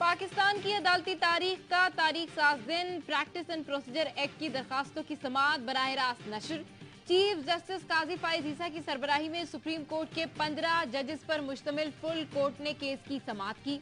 पाकिस्तान की अदालती तारीख साज दिन प्रैक्टिस एंड प्रोसीजर एक्ट की दरखास्तों की समाअत बराह रास्त नशर। चीफ जस्टिस काजी फाइज ईसा की सरबराही में सुप्रीम कोर्ट के 15 जजेस पर मुश्तमिल फुल कोर्ट ने केस की समाअत की।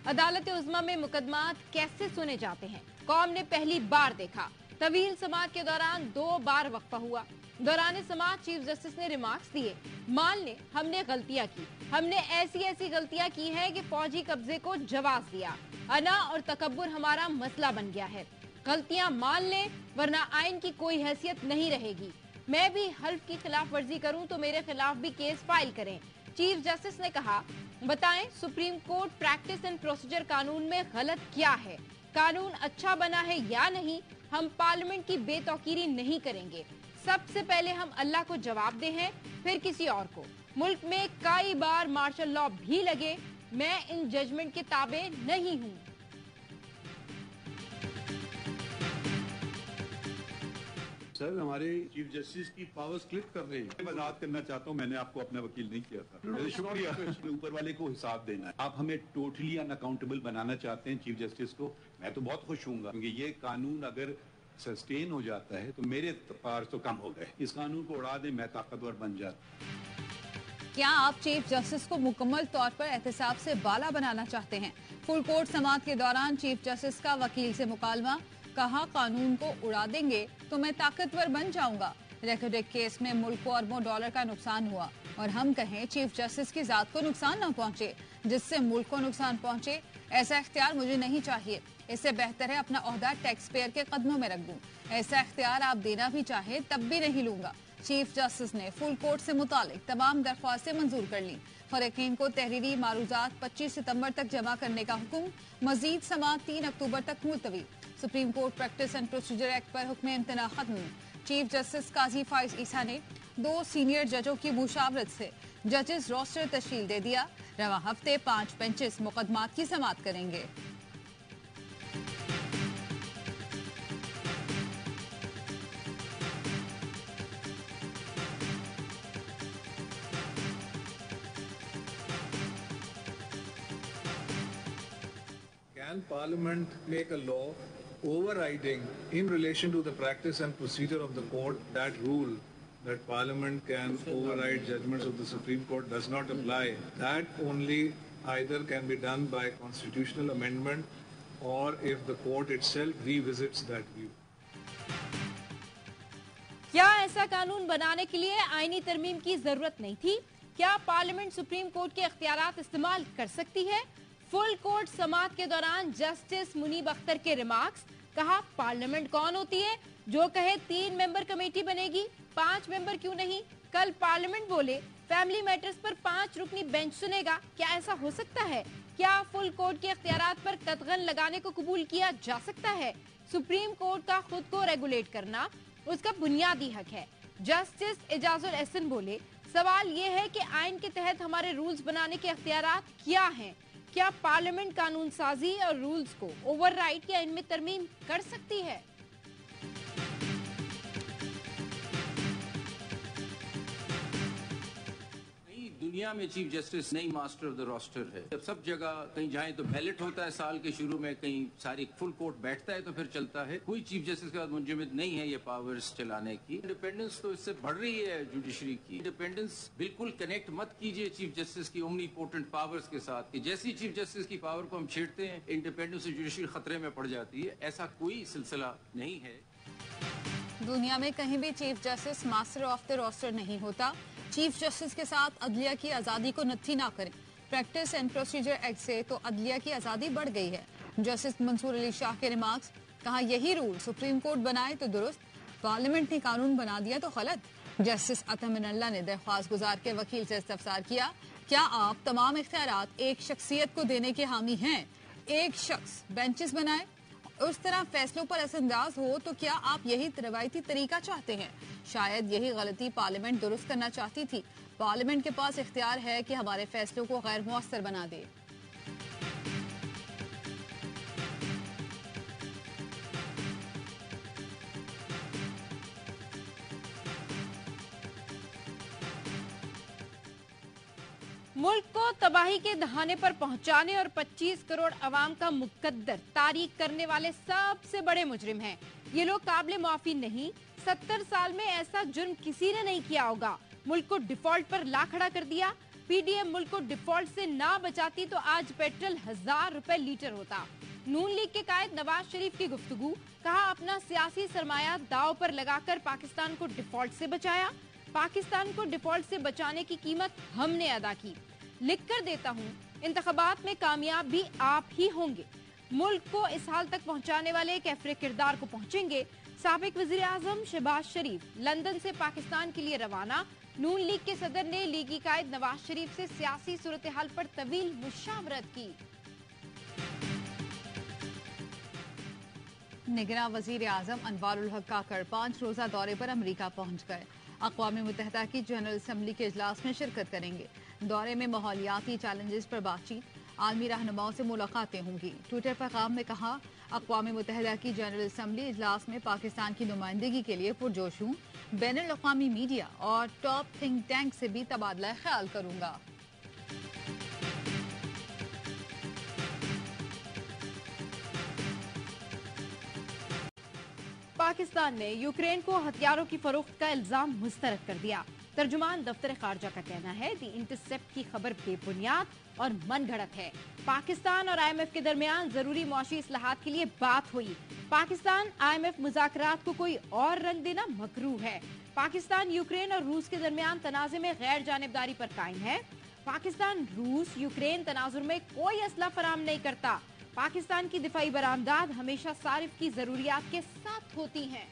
अदालत उज़्मा में मुकदमात कैसे सुने जाते हैं कौम ने पहली बार देखा। तवील समाअत के दौरान 2 बार वक्फा हुआ। दौरान समाअत चीफ जस्टिस ने रिमार्क्स दिए। मान लें हमने गलतियां की, हमने ऐसी गलतियां की हैं कि फौजी कब्जे को जवाब दिया। अना और तकब्बुर हमारा मसला बन गया है। गलतियां मान लें वरना आइन की कोई हैसियत नहीं रहेगी। मैं भी हल्फ की खिलाफ वर्जी करूं तो मेरे खिलाफ भी केस फाइल करें। चीफ जस्टिस ने कहा, बताएं supreme court practice and procedure कानून में गलत क्या है, कानून अच्छा बना है या नहीं। हम पार्लियामेंट की बेतौकीरी नहीं करेंगे। सबसे पहले हम अल्लाह को जवाब दे हैं, फिर किसी और को। मुल्क में कई बार मार्शल लॉ भी लगे, मैं इन जजमेंट के ताबे नहीं हूं। सर, हमारे चीफ जस्टिस की पावर्स क्लिक कर रहे हैं। मैं वजाहत करना चाहता हूँ, मैंने आपको अपना वकील नहीं किया था। शुक्रिया। ऊपर वाले को हिसाब देना है। आप हमें टोटली अनअकाउंटेबल बनाना चाहते हैं चीफ जस्टिस को। मैं तो बहुत खुश हूँ, क्योंकि ये कानून अगर सस्टेन हो जाता है तो मेरे पावर तो कम हो गए। इस कानून को उड़ा दें, मैं ताकतवर बन जाता। क्या आप चीफ जस्टिस को मुकम्मल तौर पर एहतसाब से बाला बनाना चाहते हैं? फुल कोर्ट समाअत के दौरान चीफ जस्टिस का वकील से मुकालमा, कहा कानून को उड़ा देंगे तो मैं ताकतवर बन जाऊंगा। रेकॉर्डेड केस में मुल्क को अरबों डॉलर का नुकसान हुआ और हम कहें चीफ जस्टिस की जात को नुकसान न पहुंचे जिससे मुल्क को नुकसान पहुंचे। ऐसा इख्तियार मुझे नहीं चाहिए। इससे बेहतर है अपना ओहदा टैक्स पेयर के कदमों में रख दूं। ऐसा इख्तियार आप देना भी चाहे तब भी नहीं लूंगा। चीफ जस्टिस ने फुल कोर्ट से मुतालिक तमाम दरख्वास्तें मंजूर कर ली। फरीकीन को तहरीरी मारूजात 25 सितंबर तक जमा करने का हुक्म। मजीद समाअत 3 अक्टूबर तक मुलतवी। Supreme court practice and procedure act पर हुक्म इम्तना खत्म। चीफ जस्टिस काजी फाइज ईसा ने 2 सीनियर जजों की मुशावरत से जजेस रोस्टर तश्कील दे दिया। रवा हफ्ते 5 बेंचेस मुकदमात की समाअत करेंगे। Can Parliament make a law overriding in relation to the practice and procedure of the court? That rule that Parliament can override judgments of the Supreme Court does not apply. That only either can be done by constitutional amendment or if the court itself revisits that view. क्या ऐसा कानून बनाने के लिए आईनी तरमीम की जरूरत नहीं थी? क्या पार्लियामेंट सुप्रीम कोर्ट के इख्तियारात इस्तेमाल कर सकती है? फुल कोर्ट समाअत के दौरान जस्टिस मुनीब अख्तर के रिमार्क्स, कहा पार्लियामेंट कौन होती है जो कहे 3 मेंबर कमेटी बनेगी, 5 मेंबर क्यों नहीं? कल पार्लियामेंट बोले फैमिली मैटर्स पर 5 रुकनी बेंच सुनेगा। क्या ऐसा हो सकता है? क्या फुल कोर्ट के इख्तियारात पर कतगन लगाने को कबूल किया जा सकता है? सुप्रीम कोर्ट का खुद को रेगुलेट करना उसका बुनियादी हक है। जस्टिस एजाजुल एहसन बोले, सवाल ये है कि आइन के तहत हमारे रूल्स बनाने के इख्तियारात क्या हैं? क्या पार्लियामेंट कानून साजी और रूल्स को ओवरराइड या इनमें तरमीम कर सकती है? दुनिया में चीफ जस्टिस नहीं मास्टर ऑफ द रोस्टर है। जब सब जगह कहीं जाए तो बैलेट होता है साल के शुरू में, कहीं सारी फुल कोर्ट बैठता है तो फिर चलता है। कोई चीफ जस्टिस के बाद मुंजमद नहीं है ये पावर्स चलाने की। इंडिपेंडेंस तो इससे बढ़ रही है जुडिशरी की। इंडिपेंडेंस बिल्कुल कनेक्ट मत कीजिए चीफ जस्टिस की ओमनीपोटेंट पावर्स के साथ कि जैसी चीफ जस्टिस की पावर को हम छेड़ते हैं इंडिपेंडेंस और जुडिशरी खतरे में पड़ जाती है। ऐसा कोई सिलसिला नहीं है। दुनिया में कहीं भी chief justice master of the roster नहीं होता। चीफ जस्टिस के साथ अदलिया की आज़ादी को नत्थी ना करें। प्रैक्टिस एंड प्रोसीजर एक्ट से तो अदलिया की आज़ादी बढ़ गई है। जस्टिस मंसूर अली शाह के रिमार्क्स, कहा यही रूल सुप्रीम कोर्ट बनाए तो दुरुस्त, पार्लियामेंट ने कानून बना दिया तो गलत। जस्टिस अतमिनल्ला ने दरख्वास्त गुजार के वकील से इस्तफसार किया, क्या आप तमाम इख्तियारात एक शख्सियत को देने के हामी हैं? एक शख्स बेंचेस बनाए, उस तरह फैसलों पर असरअंदाज हो तो क्या आप यही रवायती तरीका चाहते हैं? शायद यही गलती पार्लियामेंट दुरुस्त करना चाहती थी। पार्लियामेंट के पास इख्तियार है कि हमारे फैसलों को गैर मुअस्सर बना दे। मुल्क को तबाही के दहाने पर पहुंचाने और 25 करोड़ अवाम का मुकद्दर तारीख करने वाले सबसे बड़े मुजरिम हैं। ये लोग काबिल माफी नहीं। 70 साल में ऐसा जुर्म किसी ने नहीं किया होगा। मुल्क को डिफॉल्ट पर ला खड़ा कर दिया। पीडीएम मुल्क को डिफॉल्ट से ना बचाती तो आज पेट्रोल 1000 रुपए लीटर होता। नून लीग के कायद नवाज शरीफ की गुफ्तगू, कहा अपना सियासी सरमाया दांव पर लगाकर पाकिस्तान को डिफॉल्ट से बचाया। पाकिस्तान को डिफॉल्ट से बचाने की कीमत हमने अदा की। लिख कर देता हूँ, इंतखाबात में कामयाब भी आप ही होंगे। मुल्क को इस हाल तक पहुंचाने वाले कैफरे किरदार को पहुंचेंगे। साबिक वजीर आजम शहबाज शरीफ लंदन से पाकिस्तान के लिए रवाना। नून लीग के सदर ने लीगी कायद नवाज शरीफ से सियासी सूरत हाल पर तवील मुशावरत की। निगरां वजीर आजम अनवारुल हक काकड़ 5 रोजा दौरे पर अमरीका पहुंच गए। अक़वाम मुत्तहिदा की जनरल असम्बली के इजलास में शिरकत करेंगे। दौरे में माहौलियाती चैलेंजेस पर बातचीत, आलमी रहनुमाओं से मुलाकातें होंगी। ट्विटर पैगाम में कहा, अक़वाम मुत्तहिदा की जनरल असम्बली इजलास में पाकिस्तान की नुमाइंदगी के लिए पुरजोश हूँ। बैनुल अक़वामी मीडिया और टॉप थिंक टैंक से भी तबादला ख्याल करूंगा। पाकिस्तान ने यूक्रेन को हथियारों की फरोख्त का इल्जाम मुस्तरद कर दिया। तर्जुमान दफ्तर खारजा का कहना है दी इंटरसेप्ट की खबर बेबुनियाद और मनगढ़ंत है। पाकिस्तान और IMF के दरमियान जरूरी मुआशी इस्लाहात के लिए बात हुई। पाकिस्तान IMF मुज़ाकरात को कोई और रंग देना मकरूह है। पाकिस्तान यूक्रेन और रूस के दरमियान तनाज़े में गैर जानिबदारी पर कायम है। पाकिस्तान रूस यूक्रेन तनाजुर में कोई असला फराम नहीं करता। पाकिस्तान की दिफाई बरामदाद हमेशा सारिफ की जरूरियात के साथ होती हैं।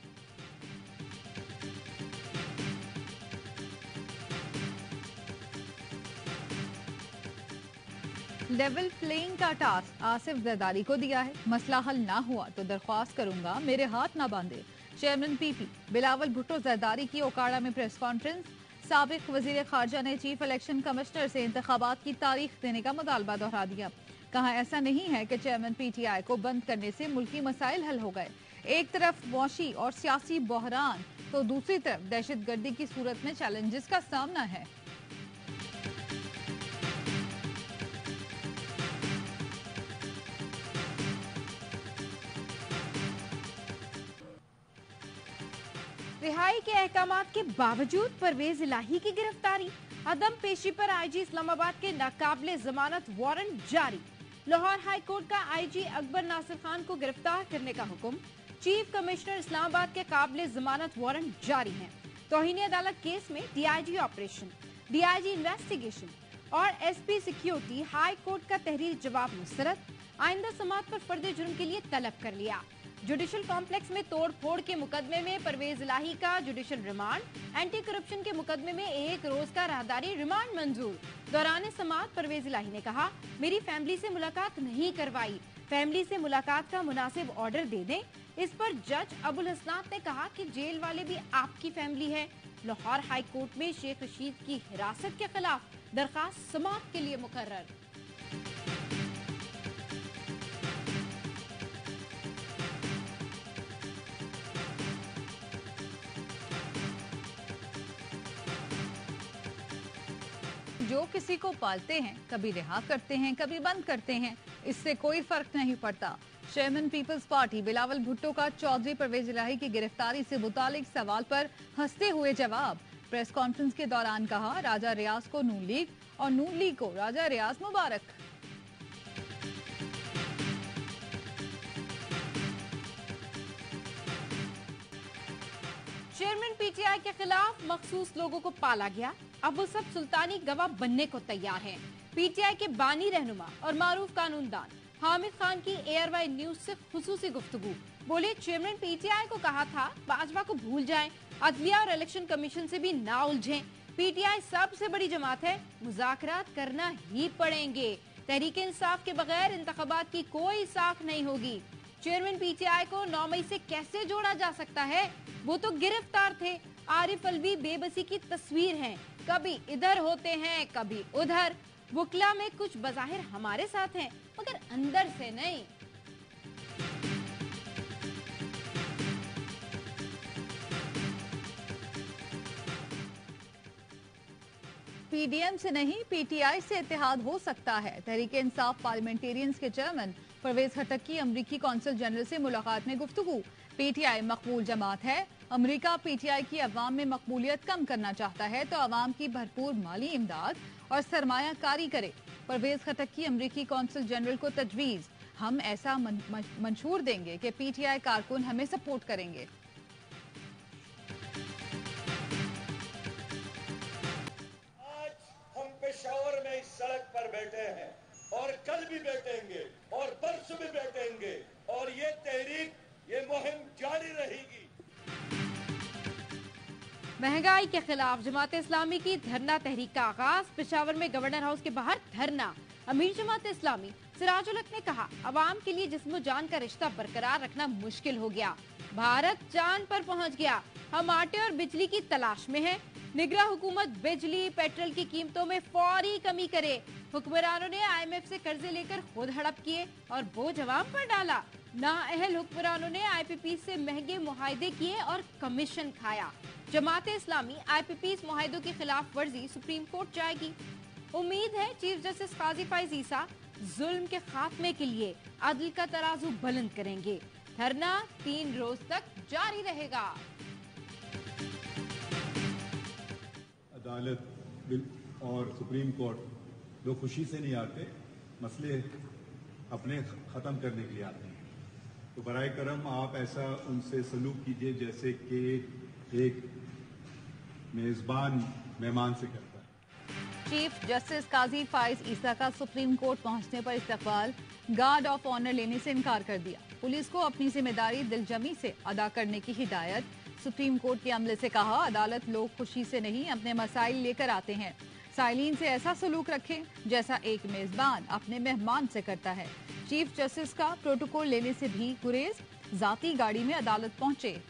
लेवल प्लेइंग का टास्क आसिफ जरदारी को दिया है। मसला हल ना हुआ तो दरख्वास्त करूंगा, मेरे हाथ ना बांधे। चेयरमैन PP बिलावल भुट्टो जरदारी की ओकाड़ा में प्रेस कॉन्फ्रेंस। साबिक वजीर खारजा ने चीफ इलेक्शन कमिश्नर से इंतखाबात की तारीख देने का मुतालबा दोहरा दिया। कहा, ऐसा नहीं है कि चेयरमैन PTI को बंद करने से मुल्की मसाइल हल हो गए। एक तरफ मौशी और सियासी बहरान तो दूसरी तरफ दहशतगर्दी की सूरत में चैलेंजेस का सामना है। रिहाई के अहकामात के बावजूद परवेज इलाही की गिरफ्तारी। अदम पेशी पर IG इस्लामाबाद के नाकाबिले जमानत वारंट जारी। लाहौर हाई कोर्ट का IG अकबर नासिर खान को गिरफ्तार करने का हुक्म। चीफ कमिश्नर इस्लामाबाद के काबिले जमानत वारंट जारी हैं। तौहीन अदालत केस में DIG ऑपरेशन, DIG इन्वेस्टिगेशन और SP सिक्योरिटी हाई कोर्ट का तहरीर जवाब मुस्तरद। आइंदा समात पर फर्द जुर्म के लिए तलब कर लिया। जुडिशल कॉम्प्लेक्स में तोड़ फोड़ के मुकदमे में परवेज इलाही का जुडिशल रिमांड। एंटी करप्शन के मुकदमे में 1 रोज का राहदारी रिमांड मंजूर। दौरान समात परवेज इलाही ने कहा, मेरी फैमिली से मुलाकात नहीं करवाई, फैमिली से मुलाकात का मुनासिब ऑर्डर दे दें। इस पर जज अबुल हसनात ने कहा कि जेल वाले भी आपकी फैमिली है। लाहौर हाई कोर्ट में शेख रशीद की हिरासत के खिलाफ दरखास्त समात के लिए मुकर्रर। जो किसी को पालते हैं, कभी रिहा करते हैं, कभी बंद करते हैं, इससे कोई फर्क नहीं पड़ता। चेयरमैन पीपल्स पार्टी बिलावल भुट्टो का चौधरी परवेज इलाही की गिरफ्तारी से मुतालिक सवाल पर हंसते हुए जवाब। प्रेस कॉन्फ्रेंस के दौरान कहा, राजा रियाज को नून लीग और नून लीग को राजा रियाज मुबारक। चेयरमैन PTI के खिलाफ मखसूस लोगों को पाला गया। अब वो सब सुल्तानी गवाह बनने को तैयार हैं। PTI के बानी रहनुमा और मारूफ कानूनदान हामिद खान की ARY न्यूज से खुसूसी गुफ्तगू। बोले, चेयरमैन PTI को कहा था भाजपा को भूल जाएं, अदलिया और इलेक्शन कमीशन से भी ना उलझें। PTI सबसे बड़ी जमात है, मुज़ाकरात करना ही पड़ेंगे। तहरीक इंसाफ के बगैर इंतखाबात की कोई साख नहीं होगी। चेयरमैन PTI को 9 मई से कैसे जोड़ा जा सकता है? वो तो गिरफ्तार थे। आरिफ अलवी बेबसी की तस्वीर हैं, कभी इधर होते हैं कभी उधर। वुकला में कुछ बज़ाहिर हमारे साथ हैं मगर अंदर से नहीं। पीडीएम से नहीं पीटीआई से इत्तेहाद हो सकता है। तहरीक इंसाफ पार्लियामेंटेरियंस के चेयरमैन परवेज खटक की अमरीकी कौंसल जनरल से मुलाकात में गुफ्तगू। पीटीआई मकबूल जमात है। अमरीका पीटीआई की अवाम में मकबूलियत कम करना चाहता है तो अवाम की भरपूर माली इमदाद और सरमायाकारी करे। परवेज खटक की अमरीकी कौंसल जनरल को तजवीज़, हम ऐसा मंशूर देंगे कि पीटीआई कारकुन हमें सपोर्ट करेंगे। आज हम पेशावर में इस सड़क पर बैठे हैं और कल भी बैठेंगे और परसों भी बैठेंगे और ये तहरीक, ये मुहिम जारी रहेगी। महंगाई के खिलाफ जमात इस्लामी की धरना तहरीक का आगाज। पेशावर में गवर्नर हाउस के बाहर धरना। अमीर जमात इस्लामी सिराजुल हक ने कहा, अवाम के लिए जिस्म जान का रिश्ता बरकरार रखना मुश्किल हो गया। भारत चांद पर पहुंच गया। हम आटे और बिजली की तलाश में हैं। निगरान हुकूमत बिजली पेट्रोल की कीमतों में फौरी कमी करे। हुक्मरानों ने IMF से कर्जे लेकर खुद हड़प किए और बोझ अवाम पर डाला। नाअहल हुक्मरानों ने IPP से महंगे मुआहदे किए और कमीशन खाया। जमात इस्लामी IPP मुआहदों की खिलाफ वर्जी सुप्रीम कोर्ट जाएगी। उम्मीद है चीफ जस्टिस काजी फाइज ईसा जुल्म के खात्मे के लिए अदल का तराजू बुलंद करेंगे। धरना 3 रोज तक जारी रहेगा। अदालत और सुप्रीम कोर्ट लोग खुशी से नहीं आते, मसले अपने ख़त्म करने के लिए आते हैं। तो बराए करम आप ऐसा उनसे सलूक कीजिए जैसे कि एक मेज़बान मेहमान से करता है। चीफ जस्टिस काजी फाइज ईसा का सुप्रीम कोर्ट पहुंचने पर इस्तकबाल, गार्ड ऑफ ऑनर लेने से इनकार कर दिया। पुलिस को अपनी जिम्मेदारी दिलजमी से अदा करने की हिदायत। सुप्रीम कोर्ट के अमले से कहा, अदालत लोग खुशी से नहीं अपने मसाइल लेकर आते हैं। साइलिन से ऐसा सलूक रखें जैसा एक मेजबान अपने मेहमान से करता है। चीफ जस्टिस का प्रोटोकॉल लेने से भी गुरेज, जाती गाड़ी में अदालत पहुंचे।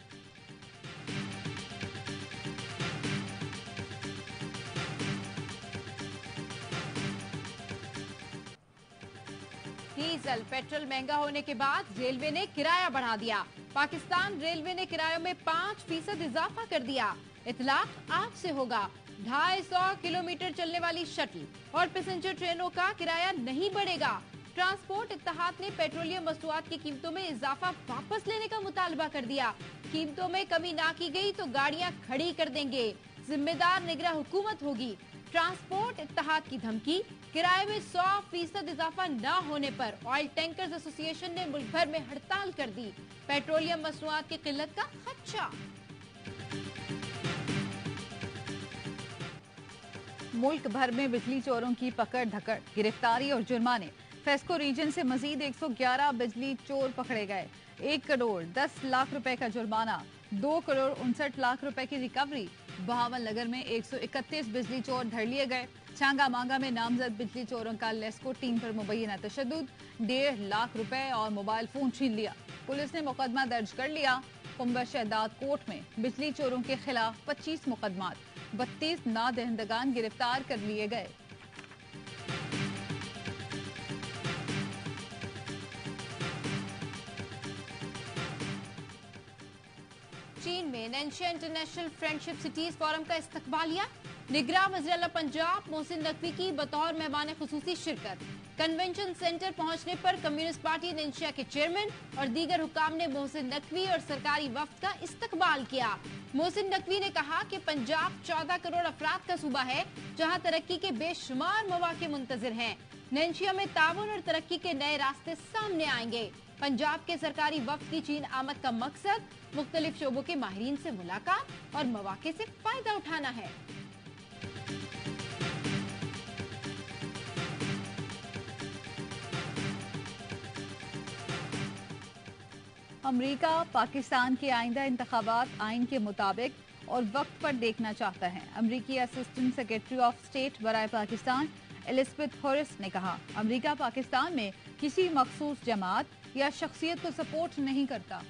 डीजल पेट्रोल महंगा होने के बाद रेलवे ने किराया बढ़ा दिया। पाकिस्तान रेलवे ने किरायों में 5% इजाफा कर दिया। इतलाक आज से होगा। 250 किलोमीटर चलने वाली शटल और पैसेंजर ट्रेनों का किराया नहीं बढ़ेगा। ट्रांसपोर्ट इत्तेहाद ने पेट्रोलियम मसनूआत की कीमतों में इजाफा वापस लेने का मुतालबा कर दिया। कीमतों में कमी ना की गई तो गाड़ियां खड़ी कर देंगे। जिम्मेदार निगरान हुकूमत होगी। ट्रांसपोर्ट इत्तेहाद की धमकी। किराए में 100% इजाफा न होने पर ऑयल टैंकर्स एसोसिएशन ने मुल्क भर में हड़ताल कर दी। पेट्रोलियम मसनूआत की किल्लत का खदशा। मुल्क भर में बिजली चोरों की पकड़ धकड़, गिरफ्तारी और जुर्माने। फेस्को रीजन से मजीद 111 बिजली चोर पकड़े गए। 1 करोड़ 10 लाख रुपए का जुर्माना, 2 करोड़ 59 लाख रुपए की रिकवरी। बहावल नगर में 131 बिजली चोर धर लिए गए। छांगा मांगा में नामजद बिजली चोरों का लेस्को टीम पर मुबैना तशद्दुद, 1.5 लाख रुपए और मोबाइल फोन छीन लिया। पुलिस ने मुकदमा दर्ज कर लिया। कुंबर शहदाद कोर्ट में बिजली चोरों के खिलाफ 25 मुकदमात, 32 नादहिंदगान गिरफ्तार कर लिए गए। चीन में नैन्शिया इंटरनेशनल फ्रेंडशिप सिटीज फोरम का इस्तकबालिया। निगरान वज़ीर-ए-आला पंजाब मोहसिन नकवी की बतौर मेहमान खुसूसी शिरकत। कन्वेंशन सेंटर पहुंचने पर कम्युनिस्ट पार्टी नैन्शिया के चेयरमैन और दीगर हुकाम ने मोहसिन नकवी और सरकारी वफ्द का इस्तकबाल किया। मोहसिन नकवी ने कहा कि पंजाब 14 करोड़ अफराद का सूबा है जहां तरक्की के बेशुमार मौके मुंतजिर हैं। नैन्शिया में ताउन और तरक्की के नए रास्ते सामने आएंगे। पंजाब के सरकारी वफ्द की चीन आमद का मकसद मुख्तलिफ शोबों के माहिरीन से मुलाकात और मौके से फायदा उठाना है। अमरीका पाकिस्तान के आइंदा इंतखाबात आइन के मुताबिक और वक्त पर देखना चाहता है। अमरीकी असिस्टेंट सेक्रेटरी ऑफ स्टेट बराए पाकिस्तान एलिजाबेथ हॉरिस ने कहा, अमरीका पाकिस्तान में किसी मखसूस जमात या शख्सियत को सपोर्ट नहीं करता।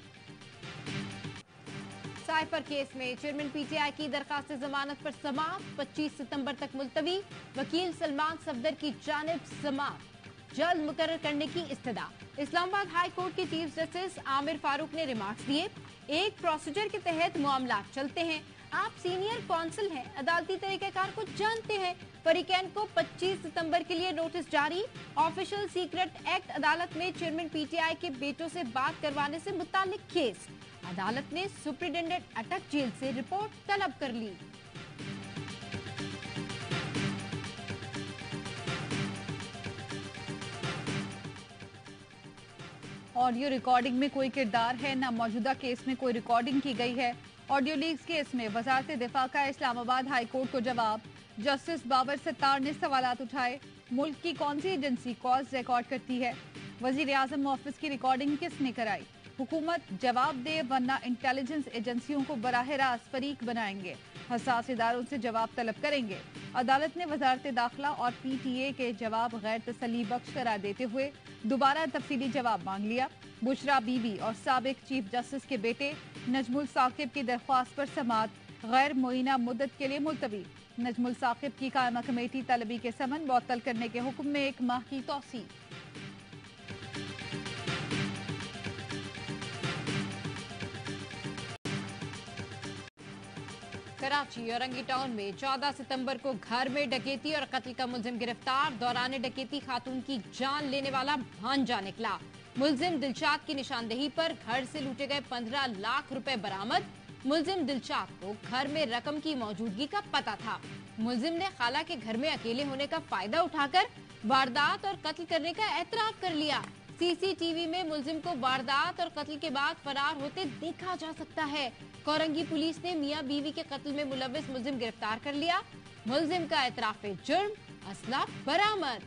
साइफर केस में चेयरमैन पीटीआई की दरखास्त जमानत पर समाअत 25 सितंबर तक मुलतवी। वकील सलमान सफदर की जानिब समाअत जल्द मुकर्रर करने की इस्तदा। इस्लामाबाद हाई कोर्ट के चीफ जस्टिस आमिर फारूक ने रिमार्क्स दिए, एक प्रोसीजर के तहत मामला चलते हैं। आप सीनियर कौंसल हैं, अदालती तरीक़ेकार को जानते हैं। फरीकैन को 25 सितंबर के लिए नोटिस जारी। ऑफिशियल सीक्रेट एक्ट अदालत में चेयरमैन पीटीआई के बेटों से बात करवाने से मुतालिक केस। अदालत ने सुप्रिंटेंडेंट अटक जेल से रिपोर्ट तलब कर ली। ऑडियो रिकॉर्डिंग में कोई किरदार है न मौजूदा केस में कोई रिकॉर्डिंग की गई है। ऑडियो लीक्स केस में वजारत दिफा का इस्लामाबाद हाई कोर्ट को जवाब। जस्टिस बाबर सत्तार ने सवालात उठाए। मुल्क की कौन सी एजेंसी कॉल्स रिकॉर्ड करती है? वजीर आजम ऑफिस की रिकॉर्डिंग किसने कराई? हुकूमत जवाब दे वरना इंटेलिजेंस एजेंसियों को बराह रास्त फरीक बनाएंगे। हसास इदारों से जवाब तलब करेंगे। अदालत ने वजारत दाखिला और पीटीए के जवाब गैर तसल्ली बख्श करार देते हुए दोबारा तफसीली जवाब मांग लिया। बुशरा बीबी और साबिक चीफ जस्टिस के बेटे नजमुल साकिब की दरख्वास्त पर समाअत गैर मुइना मुद्दत के लिए मुलतवी। नजमुल साकिब की कायमा कमेटी तलबी के समन मुअत्तल करने के हुक्म में 1 माह की तौसी। कराची औरंगी टाउन में 14 सितंबर को घर में डकैती और कत्ल का मुलजिम गिरफ्तार। दौरान डकैती खातून की जान लेने वाला भांजा निकला। मुलजिम दिलशाद की निशानदेही पर घर से लूटे गए 15 लाख रुपए बरामद। मुलजिम दिलशाद को घर में रकम की मौजूदगी का पता था। मुलजिम ने खाला के घर में अकेले होने का फायदा उठाकर वारदात और कत्ल करने का एतराफ कर लिया। सीसीटीवी में मुलजिम को वारदात और कत्ल के बाद फरार होते देखा जा सकता है। कोरंगी पुलिस ने मियां बीवी के कत्ल में मुलविस मुलजिम गिरफ्तार कर लिया। मुलजिम का एतराफ जुर्म, असला बरामद।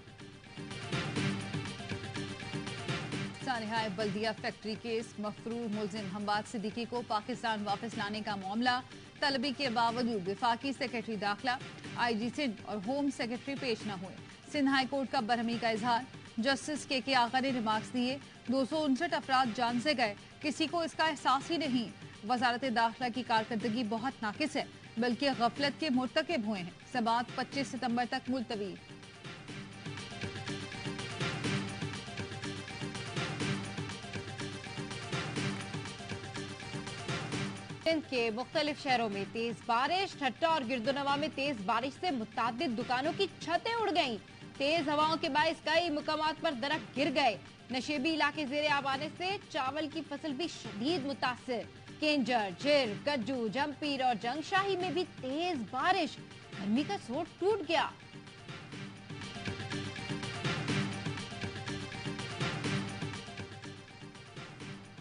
सानिहाय बल्दिया फैक्ट्री केस मफरूर मुलजिम हमबाद सिद्दीकी को पाकिस्तान वापस लाने का मामला। तलबी के बावजूद वफाकी सेक्रेटरी दाखिला, आईजी सिंध और होम सेक्रेटरी पेश न हुए। सिंध हाई कोर्ट का बरहमी का इजहार। जस्टिस के आगा ने रिमार्क्स दिए। 259 अफराद जान से गए, किसी को इसका एहसास ही नहीं। वजारत दाखिला की कारकर्दगी बहुत नाकिस है, बल्कि गफलत के मुर्तकिब हुए हैं। समाअत 25 सितंबर तक मुलतवी। सिंध के मुख्तलिफ शहरों में तेज बारिश। ठट्टा और गिरदोनवा में तेज बारिश से मुतादिद दुकानों की छतें उड़ गईं। तेज हवाओं के बायस कई मुकामात पर दरख्त गिर गए। नशेबी इलाके जेरे आब आने से चावल की फसल भी शदीद मुतासिर। केंजर, झिर, गज्जू, जमपीर और जंगशाही में भी तेज बारिश। गर्मी का जोर टूट गया।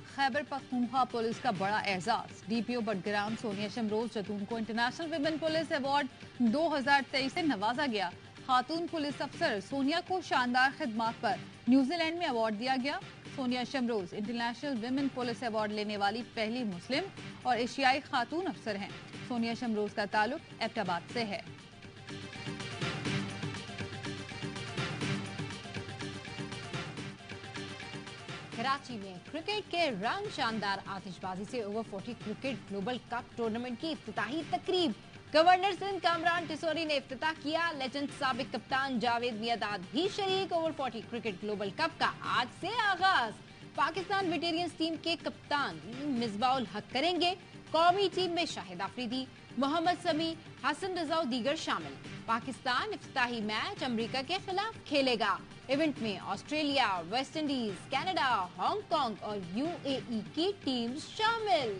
खैबर पख्तूनख्वा पुलिस का बड़ा एजाज। डीपीओ बडग्राम सोनिया शमरोज जतून को इंटरनेशनल विमेन पुलिस अवार्ड 2023 से नवाजा गया। खातून पुलिस अफसर सोनिया को शानदार खिदमात पर न्यूजीलैंड में अवार्ड दिया गया। Sonia Shamroz international women police award लेने वाली पहली मुस्लिम और एशियाई खातून अफसर हैं। सोनिया शमरोज का ताल्लुक एबटाबाद से है। कराची में क्रिकेट के रंग शानदार आतिशबाजी से over 40 cricket global cup tournament की इफ्तिताही तकरीब। गवर्नर सिंध कामरान टिसोरी ने इफ्तिताह किया। लेजेंड साबिक कप्तान जावेद मियादाद भी शरीक। ओवर 40 क्रिकेट ग्लोबल कप का आज से आगाज। पाकिस्तान वेटेरियंस टीम के कप्तान मिसबाउल हक करेंगे। कौमी टीम में शाहिद आफरीदी, मोहम्मद समी, हसन रजा और दीगर शामिल। पाकिस्तान इफ्तिताही मैच अमेरिका के खिलाफ खेलेगा। इवेंट में Australia, West Indies, Canada, Hong Kong और यूएई की टीम शामिल।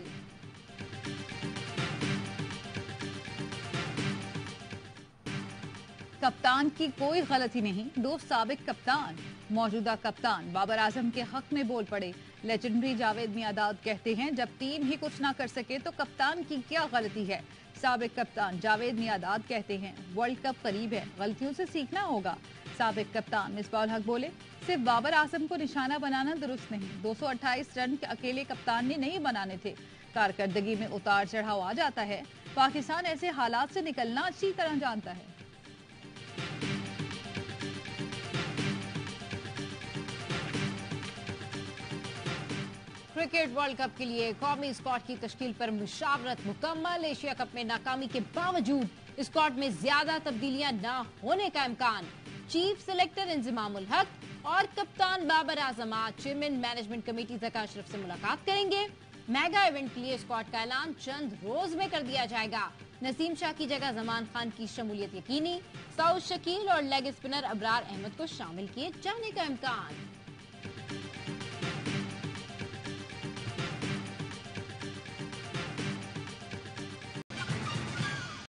कप्तान की कोई गलती नहीं, 2 साबिक कप्तान मौजूदा कप्तान बाबर आजम के हक में बोल पड़े। लेजेंडरी जावेद मियादाद कहते हैं जब टीम ही कुछ ना कर सके तो कप्तान की क्या गलती है। साबिक कप्तान जावेद मियादाद कहते हैं वर्ल्ड कप करीब है, गलतियों से सीखना होगा। साबिक कप्तान मिसबाउल हक बोले सिर्फ बाबर आजम को निशाना बनाना दुरुस्त नहीं, 228 रन अकेले कप्तान ने नहीं बनाने थे। कारकर्दगी में उतार चढ़ाव आ जाता है। पाकिस्तान ऐसे हालात से निकलना अच्छी तरह जानता है। क्रिकेट वर्ल्ड कप के लिए कौमी स्क्वाड की तश्कील पर मुशावरत मुकम्मल। एशिया कप में नाकामी के बावजूद स्क्वाड में ज्यादा तब्दीलियां न होने का इम्कान। चीफ सेलेक्टर इंजिमामुल हक और कप्तान बाबर आजम आज chairman management committee Zaka Ashraf से मुलाकात करेंगे। मेगा इवेंट के लिए स्क्वाड का ऐलान चंद रोज में कर दिया जाएगा। नसीम शाह की जगह जमान खान की शमूलियत यकीनी। साउथ शकील और लेग स्पिनर अबरार अहमद को शामिल किए जाने का इम्कान।